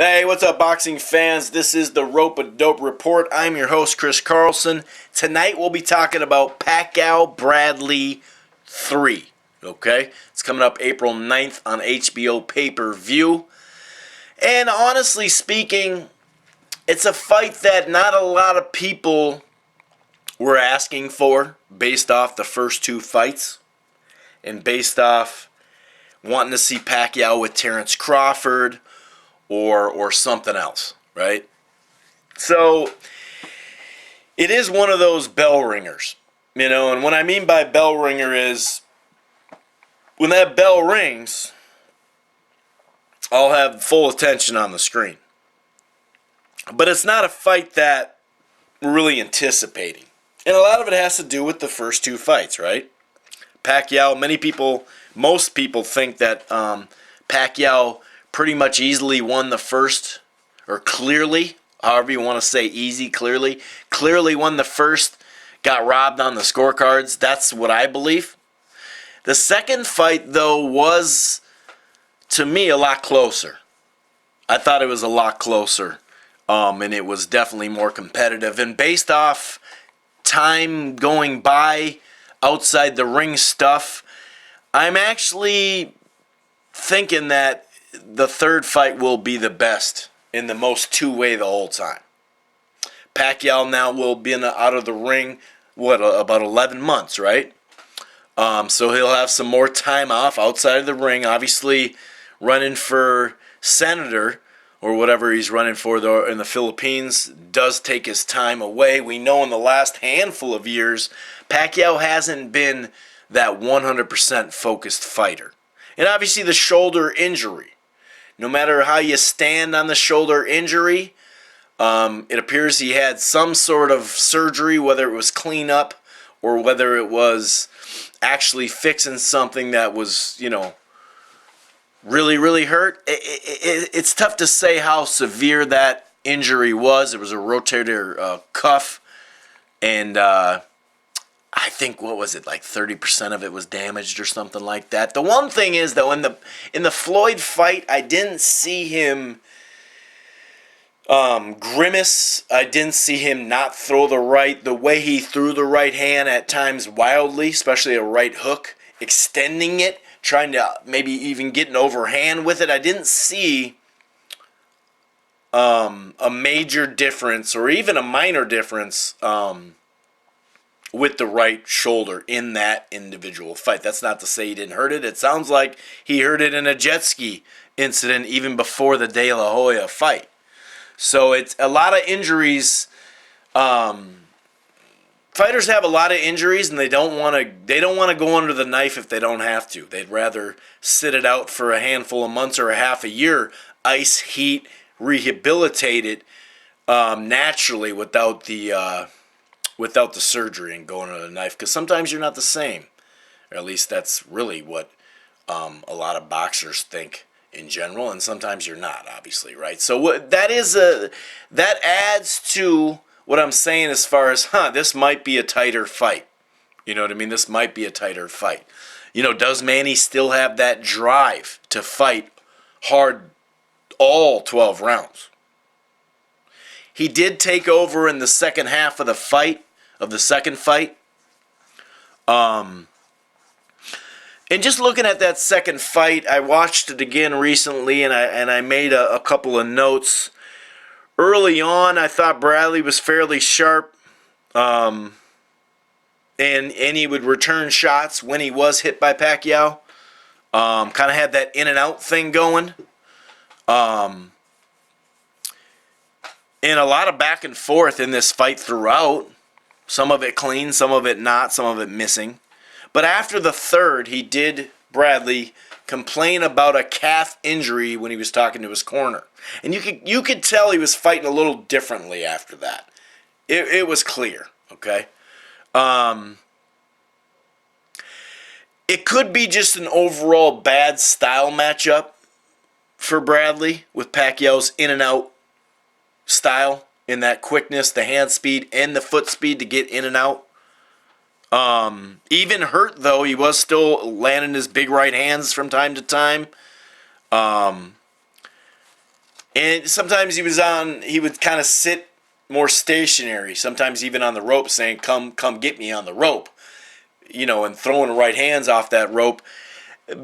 Hey, what's up, boxing fans? This is the Rope a Dope Report. I'm your host, Chris Carlson. Tonight we'll be talking about Pacquiao Bradley 3. Okay? It's coming up April 9th on HBO pay-per-view. And honestly speaking, it's a fight that not a lot of people were asking for based off the first two fights and based off wanting to see Pacquiao with Terrence Crawford or something else, right? So it is one of those bell ringers, and what I mean by bell ringer is when that bell rings, I'll have full attention on the screen. But it's not a fight that we're really anticipating. And a lot of it has to do with the first two fights, right? Pacquiao, most people think that Pacquiao pretty much easily won the first, or clearly, however you want to say easy, clearly won the first, got robbed on the scorecards. That's what I believe. The second fight, though, was, to me, a lot closer. I thought it was a lot closer, and it was definitely more competitive. And based off time going by, outside the ring stuff, I'm actually thinking that the third fight will be the best and the most two-way the whole time. Pacquiao now will be out of the ring, about 11 months, right? So he'll have some more time off outside of the ring. Obviously, running for senator or whatever he's running for in the Philippines does take his time away. We know in the last handful of years, Pacquiao hasn't been that 100% focused fighter. And obviously the shoulder injury. No matter how you stand on the shoulder injury, it appears he had some sort of surgery, whether it was cleanup or whether it was actually fixing something that was, really, really hurt. It's tough to say how severe that injury was. It was a rotator cuff, and I think, what was it, like 30% of it was damaged or something like that. The one thing is, though, in the Floyd fight, I didn't see him grimace. I didn't see him not throw the way he threw the right hand at times wildly, especially a right hook, extending it, trying to maybe even get an overhand with it. I didn't see a major difference or even a minor difference with the right shoulder in that individual fight. That's not to say he didn't hurt it. It sounds like he hurt it in a jet ski incident even before the De La Hoya fight. So it's a lot of injuries. Fighters have a lot of injuries, and they don't want to go under the knife if they don't have to. They'd rather sit it out for a handful of months or a half a year, ice, heat, rehabilitate it naturally without the surgery and going under the knife. Because sometimes you're not the same, or at least that's really what a lot of boxers think in general, and sometimes you're not, obviously, right? So that adds to what I'm saying as far as, this might be a tighter fight. You know what I mean? This might be a tighter fight. Does Manny still have that drive to fight hard all 12 rounds? He did take over in the second half of the second fight. And just looking at that second fight, I watched it again recently, and I made a couple of notes. Early on, I thought Bradley was fairly sharp, and he would return shots when he was hit by Pacquiao. Kind of had that in and out thing going. And a lot of back and forth in this fight throughout. Some of it clean, some of it not, some of it missing. But after the third, Bradley, complain about a calf injury when he was talking to his corner. And you could tell he was fighting a little differently after that. It was clear, okay? It could be just an overall bad style matchup for Bradley with Pacquiao's in and out style, in that quickness, the hand speed, and the foot speed to get in and out. Even hurt, though, he was still landing his big right hands from time to time. And sometimes he would kind of sit more stationary, sometimes even on the rope, saying, come get me on the rope, and throwing right hands off that rope.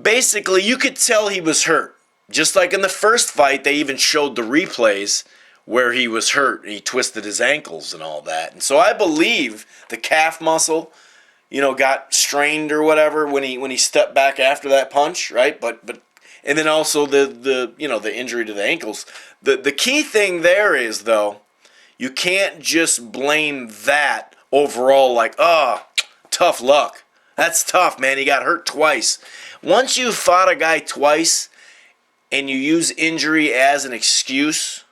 Basically, you could tell he was hurt. Just like in the first fight, they even showed the replays where he was hurt. He twisted his ankles and all that. And so I believe the calf muscle, got strained or whatever when he stepped back after that punch, right? But and then also the injury to the ankles. The key thing there is, though, you can't just blame that overall like, tough luck. That's tough, man. He got hurt twice. Once you've fought a guy twice and you use injury as an excuse,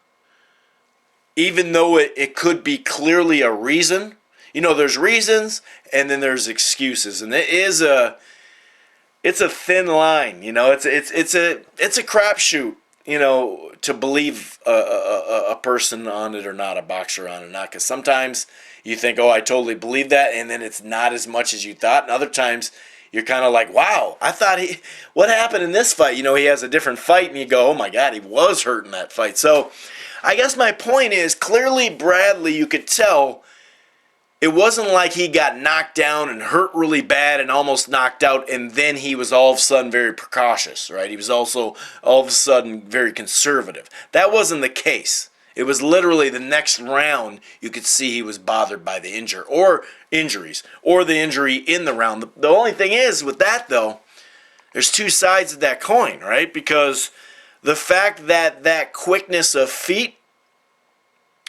even though it could be clearly a reason, there's reasons and then there's excuses, and it's a thin line. It's a crapshoot. To believe a person on it or not, a boxer on it or not, because sometimes you think, oh, I totally believe that, and then it's not as much as you thought, and other times you're kind of like, wow, I thought what happened in this fight? He has a different fight, and you go, oh my God, he was hurt in that fight. So I guess my point is, clearly Bradley, you could tell, it wasn't like he got knocked down and hurt really bad and almost knocked out, and then he was all of a sudden very precautious, right? He was also all of a sudden very conservative. That wasn't the case. It was literally the next round you could see he was bothered by the injuries, or the injury in the round. The only thing is with that, though, there's two sides of that coin, right? Because the fact that quickness of feet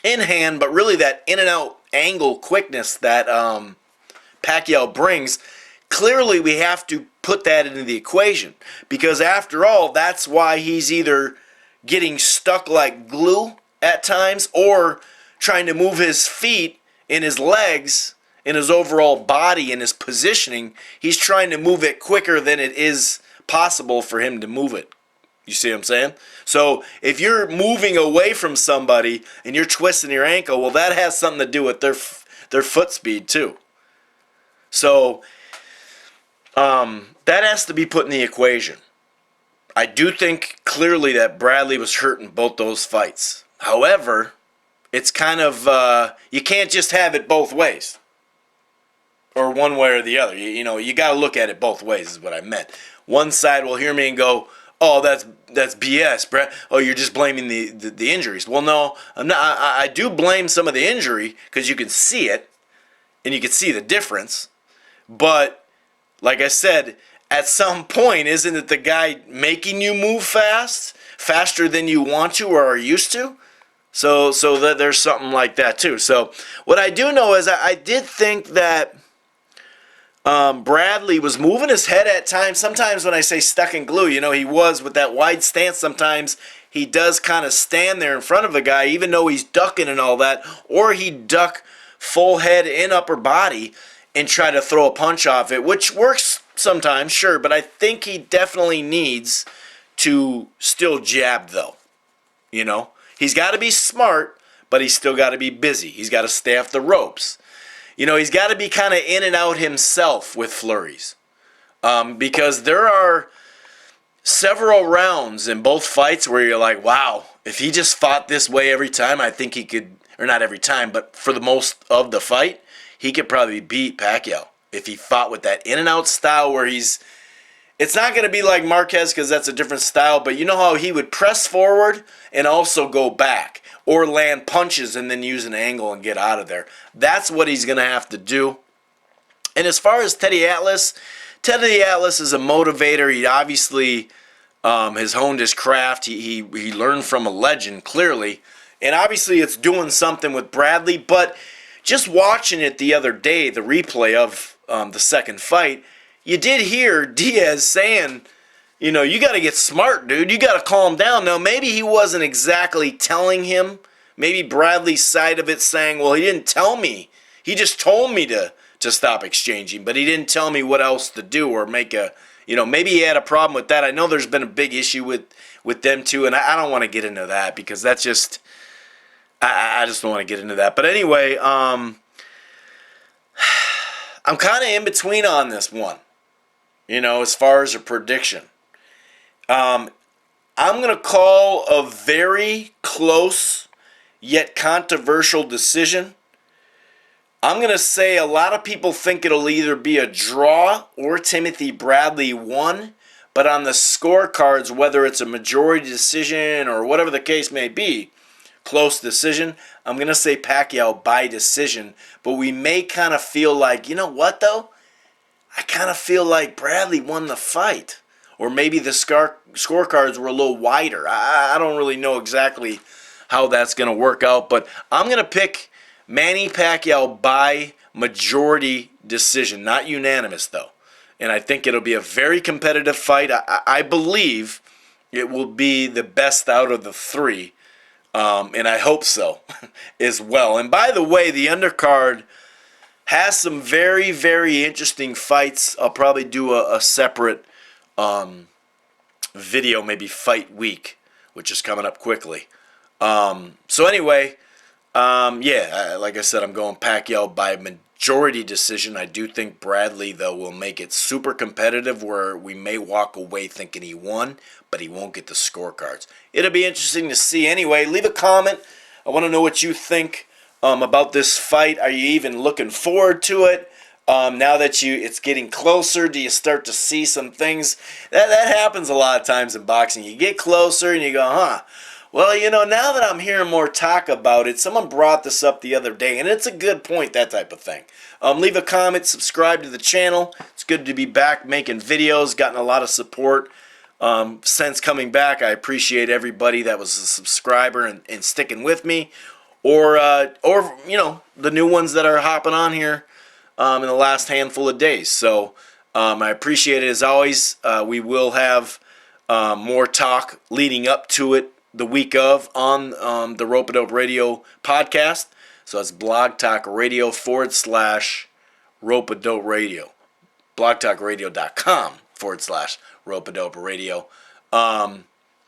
in hand, but really that in and out angle quickness that Pacquiao brings, clearly we have to put that into the equation, because after all, that's why he's either getting stuck like glue at times or trying to move his feet and his legs and his overall body and his positioning. He's trying to move it quicker than it is possible for him to move it. You see what I'm saying? So if you're moving away from somebody and you're twisting your ankle, well, that has something to do with their foot speed too. So that has to be put in the equation. I do think clearly that Bradley was hurt in both those fights. However, it's kind of, you can't just have it both ways, or one way or the other. You got to look at it both ways is what I meant. One side will hear me and go, oh, that's BS, Brad. Oh, you're just blaming the injuries. Well, no, I'm not. I do blame some of the injury because you can see it and you can see the difference. But like I said, at some point, isn't it the guy making you move faster than you want to or are used to? So that there's something like that too. So what I do know is I did think that Bradley was moving his head at times. Sometimes when I say stuck in glue, he was with that wide stance. Sometimes he does kind of stand there in front of the guy, even though he's ducking and all that, or he'd duck full head in upper body and try to throw a punch off it, which works sometimes, sure, but I think he definitely needs to still jab, though. He's got to be smart, but he's still got to be busy. He's got to staff the ropes. He's got to be kind of in and out himself with flurries. Because there are several rounds in both fights where you're like, wow, if he just fought this way every time, I think he could, or not every time, but for the most of the fight, he could probably beat Pacquiao. If he fought with that in and out style where it's not going to be like Marquez because that's a different style, but you know how he would press forward and also go back, or land punches and then use an angle and get out of there. That's what he's going to have to do. And as far as Teddy Atlas is a motivator. He obviously has honed his craft. He learned from a legend, clearly. And obviously it's doing something with Bradley. But just watching it the other day, the replay of the second fight, you did hear Diaz saying, you got to get smart, dude. You got to calm down. Now, maybe he wasn't exactly telling him. Maybe Bradley's side of it saying, well, he didn't tell me. He just told me to stop exchanging, but he didn't tell me what else to do or make a, maybe he had a problem with that. I know there's been a big issue with them too, and I don't want to get into that because that's just, I just don't want to get into that. But anyway, I'm kind of in between on this one, as far as a prediction. I'm going to call a very close yet controversial decision. I'm going to say a lot of people think it'll either be a draw or Timothy Bradley won, but on the scorecards, whether it's a majority decision or whatever the case may be, close decision, I'm going to say Pacquiao by decision, but we may kind of feel like, you know what though? I kind of feel like Bradley won the fight. Or maybe the scorecards were a little wider. I don't really know exactly how that's going to work out, but I'm going to pick Manny Pacquiao by majority decision, not unanimous though. And I think it'll be a very competitive fight. I believe it will be the best out of the three, and I hope so as well. And by the way, the undercard has some very, very interesting fights. I'll probably do a separate video, maybe fight week, which is coming up quickly. So anyway, like I said, I'm going Pacquiao by majority decision. I do think Bradley, though, will make it super competitive where we may walk away thinking he won, but he won't get the scorecards. It'll be interesting to see. Anyway, leave a comment. I want to know what you think about this fight. Are you even looking forward to it? Now that it's getting closer, do you start to see some things? That happens a lot of times in boxing. You get closer and you go, huh? Well, now that I'm hearing more talk about it, someone brought this up the other day, and it's a good point, that type of thing. Leave a comment, subscribe to the channel. It's good to be back making videos, gotten a lot of support since coming back. I appreciate everybody that was a subscriber and sticking with me, or the new ones that are hopping on here in the last handful of days. So I appreciate it as always. We will have more talk leading up to it the week of on the Rope-A-Dope Radio podcast. So it's Blog Talk Radio /Rope-A-Dope Radio. blogtalkradio.com /Rope-A-Dope Radio.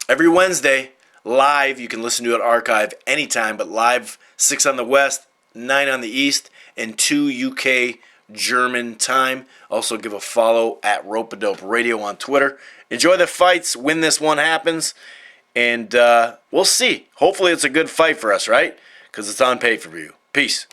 Every Wednesday, live. You can listen to it archive anytime, but live 6 on the West, 9 on the East, and 2 UK German time. Also give a follow at Rope-A-Dope Radio on Twitter. Enjoy the fights when this one happens. And we'll see. Hopefully it's a good fight for us, right? Because it's on pay-per-view. Peace.